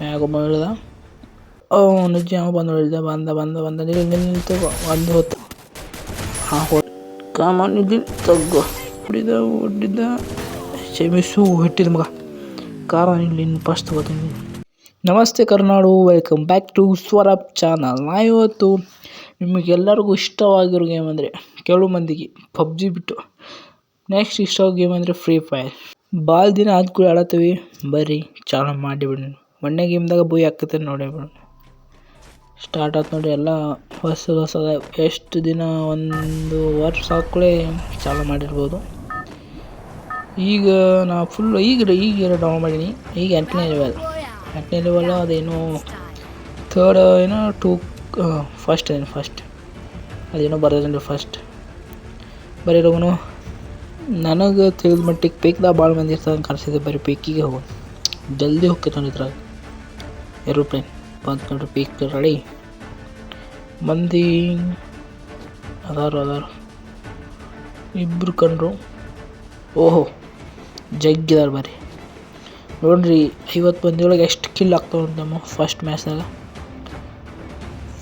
ಮ್ಯಾಗ ಬೀಳ್ದ ನಿಜ ಬಂದು ಹೇಳಿದೆ ಬಂದ ನಿಲ್ತು ಒಂದು ಹೊತ್ತು ಕಾಮನಿದ್ದೀನಿ ತಗ್ಗು ಹೊಡಿದ ಕ್ಷಮಿಸು ಹಿಟ್ಟಿದ ಮಗ ಕಾರ ಇಲ್ಲಿ ಫಸ್ಟ್ ತಗೋತೀನಿ. ನಮಸ್ತೆ ಕರ್ನಾಡು, ವೆಲ್ಕಮ್ ಬ್ಯಾಕ್ ಟು ಸ್ವರಪ್ ಚಾನಲ್. ನಾ ಇವತ್ತು ನಿಮಗೆಲ್ಲರಿಗೂ ಇಷ್ಟವಾಗಿರೋ ಗೇಮ್ ಅಂದರೆ ಕೆಲವು ಮಂದಿಗೆ ಪಬ್ಜಿ ಬಿಟ್ಟು ನೆಕ್ಸ್ಟ್ ಇಷ್ಟವಾದ ಗೇಮ್ ಅಂದರೆ ಫ್ರೀ ಫೈರ್. ಭಾಳ ದಿನ ಆದ ಕೂಡ ಆಡತ್ತೀವಿ, ಬರ್ರಿ ಚಾಲು ಮಾಡಿಬಿಡಿ. ಒಂದೇ ಗೇಮ್ದಾಗ ಬೂಯ್ ಹಾಕತ್ತೆ ನೋಡಿ ಬಿಡು. ಸ್ಟಾರ್ಟ್ ಆಯ್ತು ನೋಡಿ, ಎಲ್ಲ ಹೊಸದ ಎಷ್ಟು ದಿನ ಒಂದು ವರ್ಷ ಹಾಕೊಳ್ಳೆ ಚಾಲು ಮಾಡಿರ್ಬೋದು. ಈಗ ನಾ ಫುಲ್ ಈಗ ಡೌನ್ ಮಾಡೀನಿ. ಈಗ 8ನೇ ಲೆವೆಲ್ ಅದೇನೋ ಥರ್ಡ್ ಏನೋ ಫಸ್ಟ್ ಅದೇನೋ ಬರೋದಂದ್ರೆ ಫಸ್ಟ್ ಬರೀರೋನು. ನನಗೆ ತಿಳಿದ ಮಟ್ಟಿಗೆ ಪೀಕ್ದಾಗ ಭಾಳ ಮಂದಿ ಇರ್ತದೆ ಕಳಿಸಿದೆ. ಬರೀ ಪೀಕಿಗೆ ಹೋಗೋದು ಜಲ್ದಿ ಹೋಗ್ತೈತೆ ನೋಡಿ. ಇದ್ರಾಗ ಏರೋಪ್ಲೇನ್ ಬಂತು ನೋಡ್ರಿ, ಪೀಕ್ ರೆಡಿ. ಮಂದಿ ಅದಾರು ಇಬ್ಬರು ಕಂಡ್ರು. ಓಹೋ ಜಗ್ಗಿದಾರ ಬರ್ರಿ ನೋಡ್ರಿ. 50 ಮಂದಿಯೊಳಗೆ ಎಷ್ಟು ಕಿಲ್ ಆಗ್ತಾವ ನಮ್ಮ ಫಸ್ಟ್ ಮ್ಯಾಚ್ದಾಗ.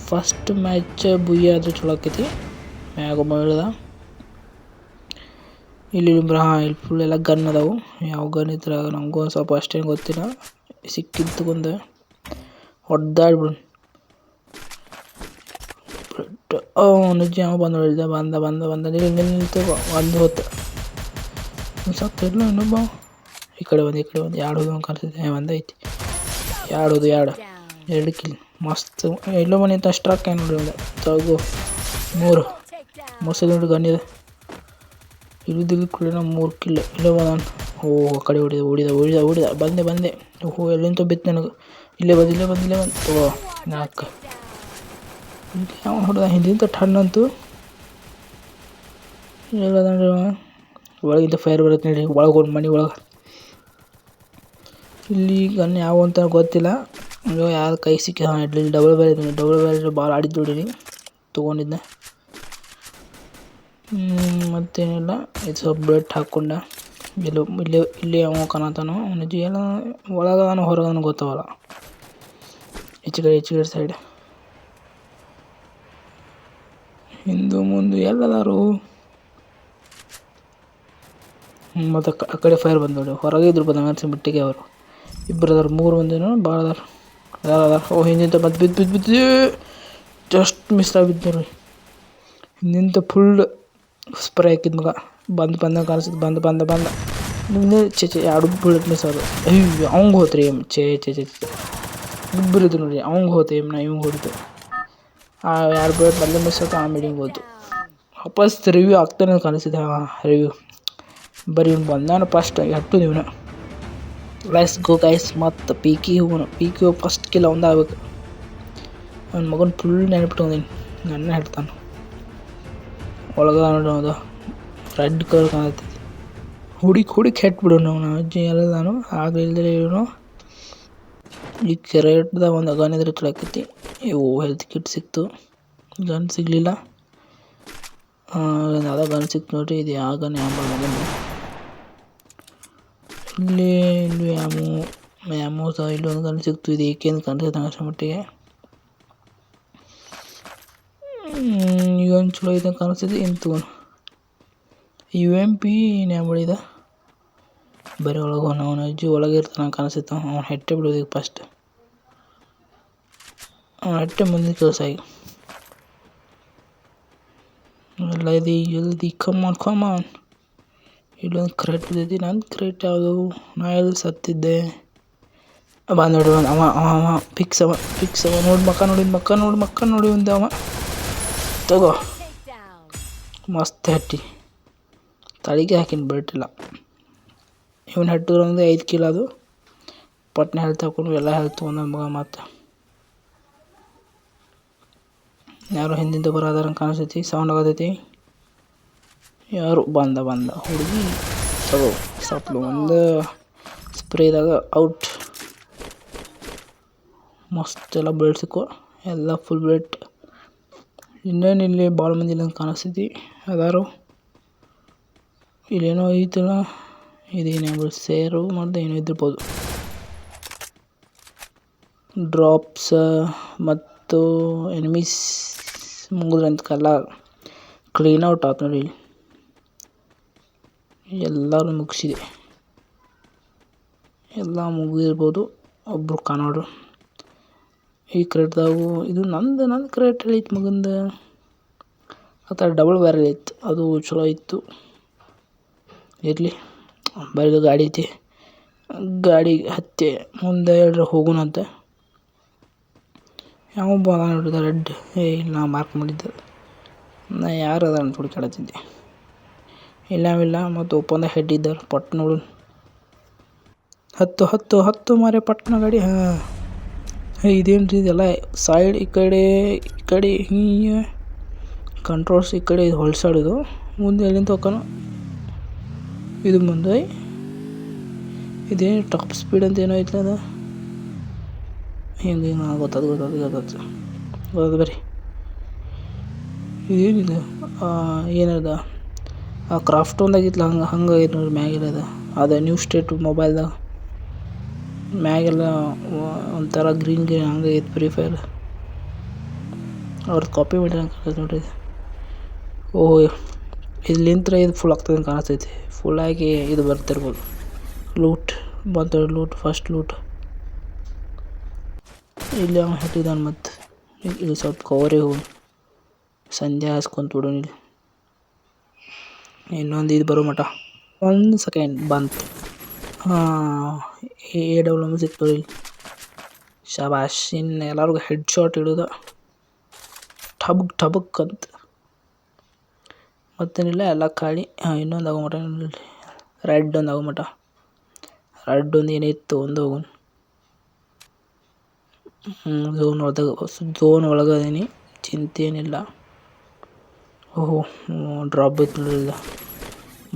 ಫಸ್ಟ್ ಮ್ಯಾಚ್ ಬುಯ್ಯ ಆದ್ರೆ ಚಲೋ ಆಕೈತಿ. ಮ್ಯಾಗ ಬೀಳ್ದ ಇಲ್ಲಿ ಫುಲ್ ಎಲ್ಲ ಗನ್ ಅದಾವು. ಯಾವ ಗನ್ ಇದ್ರ ನಮಗೂ ಸ್ವಲ್ಪ ಅಷ್ಟೇನು ಗೊತ್ತಿಲ್ಲ. ಸಿಕ್ಕಿದ್ದು ತಗೊಂಡು ಹೊಡ್ದಾಡ್ಬಿಡು. ನಿಜ ಬಂದು ಹೇಳಿದೆ ಬಂದ ನಿಲ್ತು ಒಂದು ಹೊತ್ತು ಸತ್ತಿರಲಿಲ್ಲ. ಇನ್ನೊಬ್ಬ ಈ ಕಡೆ ಬಂದು ಎರಡು ಹೋಗಿ ಕಾಣಿಸ್ತಿದ್ದೆ. ಒಂದೈತಿ ಎರಡು ಕಿಲ್ ಮಸ್ತ್. ಎಲ್ಲೋ ಮನೆ ಅಂತ ಸ್ಟ್ರಕ್ ಏನು ನೋಡಿ ತಗೋ 3 ಮಸ್ತ್ ನೋಡಿ ಗನ್ನಿದೆ. ಇಳಿದಿಲ್ಲ ಕೂಡ 3 ಕಿಲ್. ಇಲ್ಲೇ ಬಂದ. ಓ ಆ ಕಡೆ ಹೊಡಿದ ಬಂದೆ. ಓಹೋ ಎಲ್ಲಿಂತ ಬಿತ್ತು ನನಗೆ. ಇಲ್ಲೇ ಬಂದು ತಗೋ 4. ಇಲ್ಲಿ ಯಾವ ಹೊಡೆದ ಹಿಂದಿಂತ ಟಣ್ಣಂತೂ ಹೇಳದಂದ್ರೆ ಒಳಗಿಂದ ಫೈರ್ ಬರುತ್ತೆ ನೋಡಿ. ಒಳಗೆ ಮನೆ ಒಳಗೆ ಇಲ್ಲಿ ಗನ್ ಯಾವ ಅಂತ ಗೊತ್ತಿಲ್ಲ. ಯಾರು ಕೈ ಸಿಕ್ಕಿ ಇಲ್ಲಿ ಡಬಲ್ ಬ್ಯಾರೆಲ್ ಭಾಳ ಆಡಿದ್ದು ನೋಡಿರಿ, ತೊಗೊಂಡಿದ್ದೆ. ಮತ್ತೇನಿಲ್ಲ, ಇದು ಸ್ವಲ್ಪ ಬ್ಲಡ್ ಹಾಕ್ಕೊಂಡ ಇಲ್ಲಿ ಅವ ಕಾಣತಾನು. ನಿಜ ಎಲ್ಲ ಒಳಗದಾನು ಹೊರಗದಾನು ಗೊತ್ತಾವಲ್ಲ. ಈಚೆ ಕಡೆ ಸೈಡ್ ಹಿಂದು ಮುಂದೆ ಎಲ್ಲದಾರು. ಮತ್ತು ಆ ಕಡೆ ಫೈರ್ ಬಂದು ನೋಡಿ. ಹೊರಗೆ ಇದ್ರು ಬಂದ ಬಿಟ್ಟಿಗೆ ಅವರು ಇಬ್ಬರು ಅದಾರ. 3 ಮಂದಿನೂ ಭಾಳ ಅದಾರ. ಓ ಹಿಂದಿಂತ ಬಿದ್ದು ಜಸ್ಟ್ ಮಿಸ್ ಆಗಿದ್ದು ನೋಡಿ. ಹಿಂದಿಂತ ಫುಲ್ ಸ್ಪ್ರೇ ಹಾಕಿದ ಮಗ ಬಂದ ಕಾಣಿಸಿದ್ದು. ಬಂದ ಎರಡು ಬುಲೆಟ್ ಮಿಸ್ ಅದು. ಅಯ್ಯೋ ಅವಂಗೆ ಹೋತ್ರಿ ಚೇ ಇಬ್ಬರು ಇದ್ರು ನೋಡಿ. ಅವಂಗೆ ಹೋತೆ ಇವಂಗೆ ಹೊಡಿತು. ಯಾರು ಬುಲೆಟ್ ಬಂದ ಮಿಸ್ ಆಯ್ತು. ಆಮೇಲೆ ಹಿಂಗೆ ಹೋಯ್ತು. ವಾಪಸ್ ರಿವ್ಯೂ ಆಗ್ತಾನೆ ಕಾಣಿಸಿದೆ. ರಿವ್ಯೂ ಬರೀ ಇವ್ನು ಬಂದಾನು ಫಸ್ಟ್ ಎಟ್ಟು ಇವನು. Let's go guys. ಮತ್ತು ಪೀಕಿ ಹೋಗಿ ಫಸ್ಟ್ ಕಿಲ್ ಅವಂದ ಆಗ್ಬೇಕು. ನನ್ನ ಮಗನ ಫುಲ್ ನೆನಪಿಟ್ಕೊಂಡೀನಿ. ನನ್ನ ಹೇಳ್ತಾನೆ ಒಳಗ ನೋಡಿ. ಅದು ರೆಡ್ ಕಲರ್ ಕಾಣತೈತಿ. ಹುಡುಕಿ ಹೆಟ್ಬಿಡು ನಾವು ಅಜ್ಜಿ ಎಲ್ಲ. ನಾನು ಆಗ ಇಲ್ದಿಲ್ಲ ಇವನು. ಈಗ ಕೆರೆಟ್ದಾಗ ಒಂದು ಗನ್ ಇದ್ರೆ ಚಲಾಕೈತಿ. ಇವು ಹೆಲ್ತ್ ಕಿಟ್ ಸಿಕ್ತು. ಗನ್ ಸಿಗಲಿಲ್ಲ. ಯಾವುದೋ ಗನ್ ಸಿಕ್ತು ನೋಡಿರಿ. ಇದು ಯಾವ ಗನ್ ಇಲ್ಲಿ ಮ್ಯಾಮೋಸ ಇಲ್ಲೊಂದು ಗನ್ ಸಿಕ್ತು. ಇದು ಏಕೆಂದು ಕಾಣಿಸ್ತೈತೆ ಅಷ್ಟರ ಮಟ್ಟಿಗೆ. ಇವನ್ ಚಲೋ ಇದ್ದಂಗೆ ಕಾಣಿಸ್ತೈತಿ. ಇಂತು UMP ನ್ಯಾಮಳಿದ ಬರೀ ಒಳಗೆ ಅವನ ಅಜ್ಜಿ ಒಳಗೆ ಇರ್ತಾನೆ ಕಾಣಿಸ್ತೈತೆ. ಅವ್ನು ಹೆಟ್ಟೆ ಬಿಡೋದೀಗ ಫಸ್ಟ್. ಹೆಟ್ಟೆ ಮುಂದಿನ ಕೆಲಸ ಈಗ ಎಲ್ಲ ಇದು ಜಲ್ದಿ ಕಮಾನ್. ಇಲ್ಲೊಂದು ಕ್ರೇಟ್ ಬಿದ್ದೈತಿ. ನನ್ನ ಕ್ರೇಟ್ ಯಾವುದು? ನಾ ಎಲ್ಲಿ ಸತ್ತಿದ್ದೆ? ನೋಡಿ ಅವ ಫಿಕ್ಸ್ ಅವ ನೋಡಿ. ಮಕ್ಕ ನೋಡಿ ಒಂದು ಅವ ತಗೋ ಮಸ್ತ್ ಹೆಟ್ಟಿ. ತಳಿಗೆ ಹಾಕಿನ ಬಿಟ್ಟಿಲ್ಲ. ಇವನು ಹೆಟ್ಟಿದ್ರಂದ್ರೆ 5 ಕಿಲ್. ಅದು ಪಟ್ನೆ ಹೆಲ್ತ್ ಹಾಕೊಂಡು ಎಲ್ಲ ಹೆಲ್ತ್ ತೊಗೊಂಡು ಮಗ. ಮತ್ತು ಯಾರು ಹಿಂದಿಂದ ಬರೋದಾರಂಗೆ ಕಾಣಿಸ್ತೈತಿ. ಸೌಂಡ್ ಆಗತೈತಿ. ಯಾರು ಬಂದ ಹುಡುಗಿ ತಗೋ ಸಪ್ಲು. ಒಂದು ಸ್ಪ್ರೇದಾಗ ಔಟ್. ಮಸ್ತ್ ಎಲ್ಲ ಬ್ಲೇಡ್ ಸಿಕ್ಕೋ. ಎಲ್ಲ ಫುಲ್ ಬ್ಲೇಡ್. ಇನ್ನೇನು ಇಲ್ಲಿ ಭಾಳ ಮಂದಿ ಇಲ್ಲ ಕಾಣಿಸ್ತೈತಿ. ಅದಾರು ಇಲ್ಲೇನೋ ಐತಲ್ಲ. ಇದೇನು ಸೇರು ಮಾಡ್ದೆ ಏನೋ ಇದ್ದಿರ್ಬೋದು. ಡ್ರಾಪ್ಸ್ ಮತ್ತು ಎನಿಮೀಸ್ ಮುಗಿದ್ರಂತ ಕಲರ್ ಕ್ಲೀನ್ ಔಟ್ ಆಯ್ತು ನೋಡಿ. ಎಲ್ಲರೂ ಮುಗಿಸಿದೆ, ಎಲ್ಲ ಮುಗಿದಿರ್ಬೋದು. ಒಬ್ಬರು ಕಾಣೋರು ಈ ಕ್ರೇಟ್ದಾಗೂ ಇದು ನಂದು ಕ್ರೇಟ್ ಹೇಳಿತ್ತು ಮಗಂದ. ಆ ಥರ ಡಬಲ್ ಬ್ಯಾರಲ್ ಇತ್ತು, ಅದು ಚಲೋ ಇತ್ತು. ಇರಲಿ ಬರೀ ಗಾಡಿ ಐತಿ, ಗಾಡಿ ಹತ್ತಿ ಮುಂದೆ ಹೇಳ್ರೆ ಹೋಗೋಣಂತ. ಯಾವ ಬಾದ ನೋಡಿದ ರೆಡ್ ನಾ ಮಾರ್ಕ್ ಮಾಡಿದ್ದೆ. ನಾ ಯಾರು ಅದ ಅಂತ ಹುಡುಕಾಡತ್ತಿದ್ದೆ. ಇಲ್ಲ ಮತ್ತು ಓಪನ್ದಾಗ ಹೆಡ್ ಇದ್ದಾರೆ. ಪಟ್ ನೋಡು, ಹತ್ತು ಮಾರೆ ಪಟ್ನ ಗಾಡಿ. ಇದೇನು ರೀ ಇದೆಲ್ಲ ಸೈಡ್ ಈ ಕಡೆ ಹಿಂಗೆ ಕಂಟ್ರೋಲ್ಸ್ ಈ ಕಡೆ ಹೊಲ್ಸಾಡೋದು. ಮುಂದೆ ಎಲ್ಲಿಂದ ಹೋಗೋಣ, ಇದು ಮುಂದೆ ಇದೇನು ಟಾಪ್ ಸ್ಪೀಡ್ ಅಂತ ಏನೋ ಐತ್ಲ ಅದು. ಹಿಂಗೆ ಗೊತ್ತಾದ ಬರೀ ಇದೇನಿದೆ ಏನದ ಆ ಕ್ರಾಫ್ಟ್ ಒಂದಾಗಿತ್ತಲ್ಲ ಹಂಗೆ ಐತೆ ನೋಡಿ ಮ್ಯಾಗಿರೋದು. ಅದು ನ್ಯೂ ಸ್ಟೇಟ್ ಮೊಬೈಲ್ದಾಗ ಮ್ಯಾಗೆಲ್ಲ ಒಂಥರ ಗ್ರೀನ್ ಹಂಗೆ ಐತೆ ಫ್ರೀ ಫೈರ್ ಅವ್ರದ್ದು ಕಾಪಿ ಮಾಡಿ ನೋಡ್ರಿ. ಓಹ್ ಇಲ್ಲಿಂತ್ರ ಇದು ಫುಲ್ ಆಗ್ತದೆ ಕಾಣಿಸ್ತೈತಿ. ಫುಲ್ಲಾಗಿ ಇದು ಬರ್ತಿರ್ಬೋದು. ಲೂಟ್ ಬಂತ, ಲೂಟ್ ಫಸ್ಟ್ ಲೂಟ್ ಇಲ್ಲಿ ಅವನು ಹಿಟ್ಟಿದ್ದಾನೆ. ಮತ್ತು ಇಲ್ಲಿ ಸ್ವಲ್ಪ ಕವರಿಗೆ ಹೋಗಿ ಸಂಧ್ಯಾ ಹಾಸ್ಕೊಂತ ಬಿಡೋಣ. ಇಲ್ಲಿ ಇನ್ನೊಂದು ಇದು ಬರೋ ಮಟ 1 ಸೆಕೆಂಡ್ ಬಂತು. AWM ಸಿಕ್ತು ಇಲ್ಲಿ. ಶಾಬಾಷ್. ಇನ್ನು ಎಲ್ಲರಿಗೂ ಹೆಡ್ ಶಾಟ್ ಇಡೋದು ಟಬಕ್ ಅಂತ. ಮತ್ತೇನಿಲ್ಲ, ಎಲ್ಲ ಖಾಲಿ. ಇನ್ನೊಂದು ಆಗೋ ಮಟ ರೆಡ್ ಒಂದು ಆಗೋ ಮಟ. ರೆಡ್ ಒಂದು ಏನಿತ್ತು ಒಂದು ಹೋಗೋಣ. ಝೋನ್ ಒಳಗದೀನಿ, ಚಿಂತೆ ಏನಿಲ್ಲ. ಓಹೋ ಡ್ರಾಪ್ ಬಿತ್ತಿಲ್ಲ.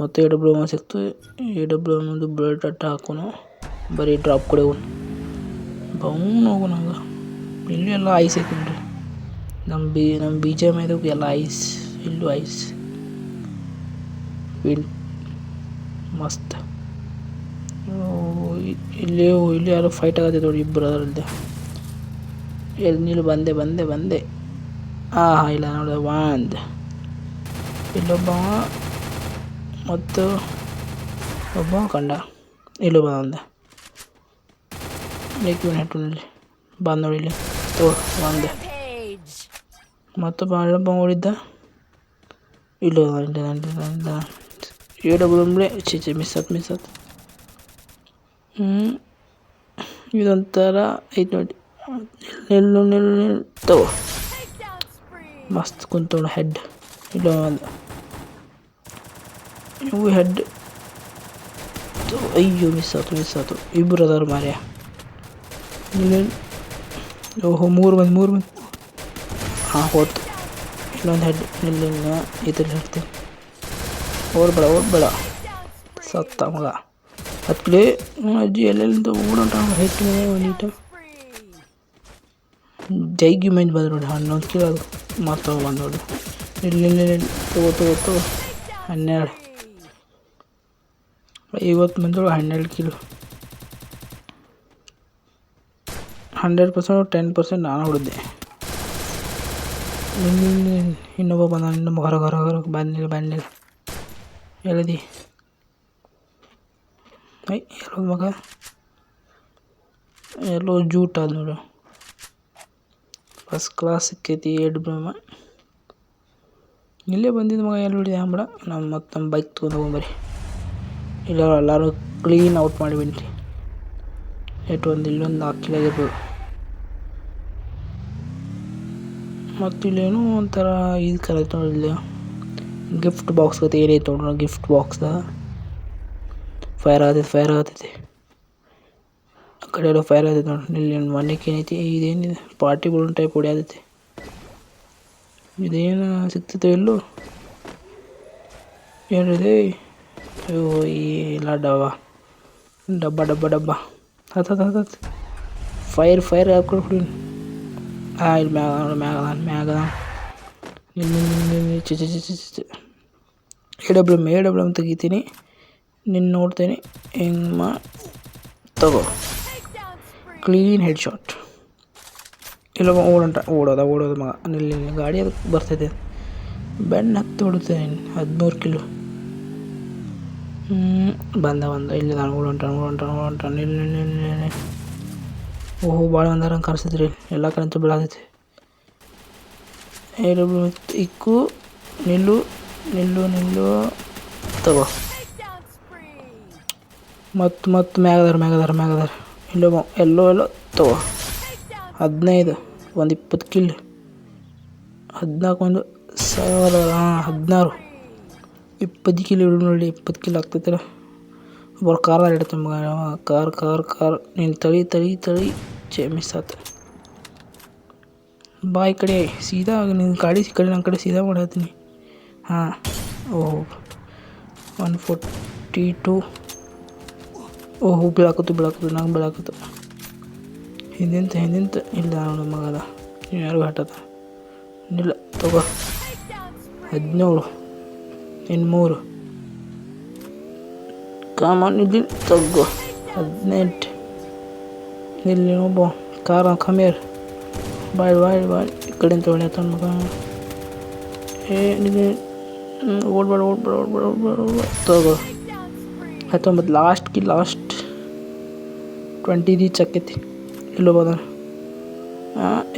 ಮತ್ತು AWM ಸಿಕ್ತು. AWM ಒಂದು ಬುಲೆಟ್ ಅಟ್ಟ ಹಾಕೋನು, ಬರೀ ಡ್ರಾಪ್ ಕಡೆ ಹೋಗೋಣ. ಹೋಗೋಣ ಹಂಗೆ. ಇಲ್ಲಿ ಎಲ್ಲ ಐಸ್ ಐತಿ ನೋಡ್ರಿ. ನಮ್ಮ BGM ಇದಕ್ಕೆ ಎಲ್ಲ ಐಸ್, ಇಲ್ಲೂ ಐಸ್ ವಿಂಡ್ ಮಸ್ತ್. ಇಲ್ಲಿ ಯಾರೋ ಫೈಟ್ ಆಗತ್ತೆ ನೋಡಿ, ಇಬ್ಬರು ಅದರಲ್ಲಿದೆ. ಎಲ್ಲಿ ಬಂದೆ. ಇಲ್ಲ ನೋಡಿ ಒಂದು ಇಲ್ಲೊಬ್ಬ ಮತ್ತು ಒಬ್ಬ ಕಂಡ. ಇಲ್ಲೊಬ್ಬ ಒಂದು ನೆಟ್ಟಿನಲ್ಲಿ ಬಂದು ನೋಡಿ. ಇಲ್ಲಿ ಒಂದು ಮತ್ತೊಬ್ಬ ಇಲ್ಲೊಬ್ಬ ಓಡಿದ್ದ. AWM ಮಿಸ್ ಆತ್. ಇದೊಂಥರ ಐತೆ ನೋಡಿ. ನಿಲ್ಲು ತಗೋ. ಮಸ್ತ್ ಕುಂತೋಣ ಹೆಡ್. ಇಲ್ಲ ಒಂದು ಇವು ಹೆಡ್. ಅಯ್ಯೋ ಮಿಸ್ ಆಯ್ತು. ಇಬ್ಬರು ಅದಾರು ಮಾರ್ಯ. ಓಹೋ ಮೂರು ಮಂದಿ. ಹೋತು. ಇಲ್ಲೊಂದು ಹೆಡ್. ಇಲ್ಲ ಇದ್ರಲ್ಲಿ ಹೇಳ್ತೀನಿ. ಓಡ್ಬೇಡ ಸತ್ತ ಮಗ. ಹತ್ಲಿ ಅಜ್ಜಿ ಎಲ್ಲೆಲ್ಲಿಂದ ಓಡೋಟ ಹೆಚ್ಚು ನೀಟ. ಜೈಗಿ ಮಂದಿ ಬಂದು ನೋಡಿ. 11 ಕಿಲೋ ಅದು ಮತ್ತೊಬ್ಬ ಬಂದು ನೋಡಿ. ಇಲ್ಲಿ ತಗೋ 12 50 ಮಂದಿ 12 ಕಿಲೋ. 100% 10% ನಾನು ಹೊಡೆದೆ. ಇನ್ನೊಬ್ಬ ಬಂದ. ಇನ್ನೊಬ್ಬ ಹೊರ ಬಂದಿಲ್ಲ. ಹೇಳಿದಿ ಎಲ್ಲೋ ಮಗ, ಎಲ್ಲೋ ಜೂಟ್ ಆದ ನೋಡು. ಫಸ್ಟ್ ಕ್ಲಾಸ್ ಸಿಕ್ಕೈತಿ AWM. ಇಲ್ಲೇ ಬಂದಿದ್ದು ಮಗ. ಎಲ್ಲಿ ಹೊಡಿದೆ ಅಂಬಡ. ನಮ್ಮ ಬೈಕ್ ತೊಗೊಂಡು ಹೋಗ್ಬರಿ. ಇಲ್ಲ ಎಲ್ಲರೂ ಕ್ಲೀನ್ ಔಟ್ ಮಾಡಿ ಬನ್ನಿರಿ. ಇಲ್ಲೊಂದು 4 ಕಿಲೋ ಆಗಿರ್ಬೋದು. ಮತ್ತು ಇಲ್ಲೇನೋ ಒಂಥರ ಇದು ಕಲಿತು ನೋಡಿ. ಇಲ್ಲಿ ಗಿಫ್ಟ್ ಬಾಕ್ಸ್ ಗತಿ ಏನೈತೆ ನೋಡ್ರಿ. ಗಿಫ್ಟ್ ಬಾಕ್ಸ್ದಾಗ ಫೈರ್ ಆಗತೈತಿ. ಆ ಕಡೆ ಎಲ್ಲ ಫೈರ್ ಆಗತೈತಿ ನೋಡಿ. ಇಲ್ಲಿ ಮನೆಗೆ ಏನೈತಿ, ಇದೇನಿದೆ ಪಾರ್ಟಿ ಬಲೂನ್ ಟೈಪ್ ಹೊಡಿಯಾದೈತಿ. ಇದೇನು ಸಿಗ್ತೈತೆ ಎಲ್ಲೂ ಏನಿದೆ. ಇಲ್ಲ ಡಬ್ಬ ಹತ್ತು ಫೈರ್ ಹಾಕ್ಕೊಡಿ. ಇಲ್ಲಿ ಮ್ಯಾಗ AWM ತೆಗಿತೀನಿ. ನಿನ್ನ ನೋಡ್ತೇನೆ ಹೆಂಗೆ ತಗೋ. Clean head shot. ಇಲ್ಲೊಬ್ಬ ಓಡೋದ ಮಗ ನಿಲ್ಲಿ ಗಾಡಿ ಅದಕ್ಕೆ ಬರ್ತೈತೆ ಬೆನ್ನು ಹತ್ತಿ ಹೊಡುತ್ತೇನೆ 13 ಕಿಲೋ ಬಂದ ಇಲ್ಲಿ ನಾನು ಓಡೊಂಟ ನಿಲ್ಲಿ ಓಹೋ ಭಾಳ ಬಂದಾರ ಕಾಣಿಸ್ತೈತ್ರಿ ಎಲ್ಲ ಕಡೆ ಬೀಳತೈತಿ ಇಕ್ಕು ನಿಲ್ಲು ತಗೋ ಮತ್ತು ಮ್ಯಾಗದಾರ ಎಲ್ಲೋ ತಗೋ 15 ಒಂದು 20 ಕಿಲ್ 14 ಒಂದು 16 20 ಕಿಲ್ ಇಡು ನೋಡಿ 20 ಕಿಲ್ ಆಗ್ತೈತಿಲ್ಲ ಒಬ್ಬರು ಕಾರ್ ಇಡ್ತೀನಿ ಮಗ ಕಾರ್ ನೀನು ತಳಿ ಮಿಸ್ ಆಯ್ತು ಬಾ ಈ ಕಡೆ ಸೀದಾ ನಿನ್ನ ಗಾಡಿ ಕಡೆ ನನ್ನ ಕಡೆ ಸೀದಾ ಮಾಡತ್ತೀನಿ ಹಾಂ ಓಹೋ 142 ಓಹೋ ಬೀಳಾಕತ್ತು ನಂಗೆ ಬೀಳಾಕತ್ತು ಹಿಂದಿಂತ ಇಲ್ಲ ನೋಡು ಮಗದ ನೀವು ಯಾರು ಹಟ್ಟದ ಇಲ್ಲ ತಗೋ 17 ಇನ್ನು 3 ಕಾಮನ್ ಇಲ್ಲಿ ತಗೋ 18 ಇಲ್ಲಿ ಒಬ್ಬ ಕಾರ ಕಮ್ಮಿಯರ್ ಬಾಯ್ ಈ ಕಡೆಯಿಂದ ಹೊಳ್ಯಾತ ಮಗ ಓಡ್ಬೇಡ ತಗೋ 19 ಲಾಸ್ಟ್ 20 ರೀಚ್ ಆಕೈತಿ ಎಲ್ಲೋ ಬದ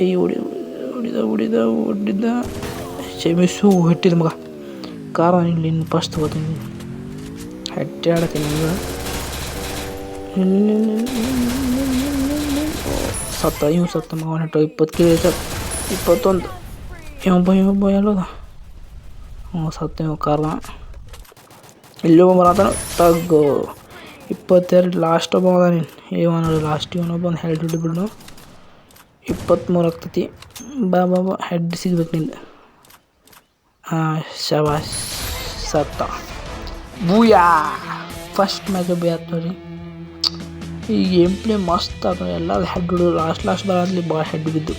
ಈ ಹೊಡಿದ ಕ್ಷಮಿಸು ಹೊಟ್ಟಿದ ಮಗ ಕಾರ ಇಲ್ಲಿ ಫಸ್ಟ್ ತಗೋತೀನಿ ಹೆಟ್ಟೆ ಆಡತ್ತೀನಿ ಸತ್ತ ಮಗ 20 ಕಿಲೋ 21 ಇವೊಬ್ಬ ಎಲ್ಲೋದ ಸತ್ತ ಕಾರಣ ಇಲ್ಲೊಬ್ಬ ಬರತ್ತಾನ ತಗೋ 22 ಲಾಸ್ಟ್ ಒಬ್ಬ ಅದ ನೀನು ನೋಡಿ ಲಾಸ್ಟ್ ಇವನೊಬ್ಬ ಒಂದು ಹೆಡ್ ಹಿಡಿದ್ಬಿಡು 23 ಆಗ್ತೈತಿ ಬಾ ಹೆಡ್ ಸಿಗ್ಬೇಕು ನಿಂದು ಶಬಾಷ್ ಸತ್ತ ಬೂಯಾ ಫಸ್ಟ್ ಮ್ಯಾಚ್ ಆಯ್ತು ನೋಡಿ ಈ ಗೇಮ್ ಪ್ಲೇ ಮಸ್ತ್ ಆತ ಎಲ್ಲ ಹೆಡ್ ಹಿಡಿದು ಲಾಸ್ಟ್ ಬರಲಿ ಭಾಳ ಹೆಡ್ ಬಿದ್ದು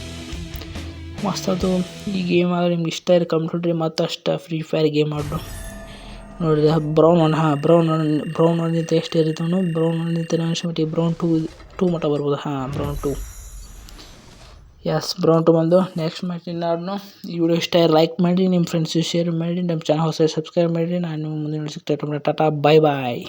ಮಸ್ತ್ ಆಯ್ತು ಈ ಗೇಮ್ ಆದರೆ ನಿಮ್ಗೆ ಇಷ್ಟ ಇರೋ ಕಂಪ್ಯೂಟ್ರಿ ಮತ್ತು ಅಷ್ಟು ಫ್ರೀ ಫೈರ್ ಗೇಮ್ ಆಡು ನೋಡಿದೆ ಬ್ರೌನ್ ಒಂದಿಂತ ಎಷ್ಟು ಇರುತ್ತವನು ಬ್ರೌನ್ ಒಂದಿಂತ ಅನ್ಸ್ಬಿಟ್ಟು ಬ್ರೌನ್ 2 ಮಟ್ಟ ಬರ್ಬೋದು ಬ್ರೌನ್ 2 ಬ್ರೌನ್ 2 ಬಂದು ನೆಕ್ಸ್ಟ್ ಮ್ಯಾಚ್ ಆಡ್ನು ಈ ವಿಡಿಯೋ ಇಷ್ಟ ಲೈಕ್ ಮಾಡಿ ನಿಮ್ಮ ಫ್ರೆಂಡ್ಸು ಶೇರ್ ಮಾಡಿ ನಮ್ಮ ಚಾನಲ್ ಹೊಸ ಸಬ್ಸ್ಕ್ರೈಬ್ ಮಾಡಿ ನಾನು ಮುಂದಿನ ಸಿಗ್ತಾ ಟಾಟಾ ಬಾಯ್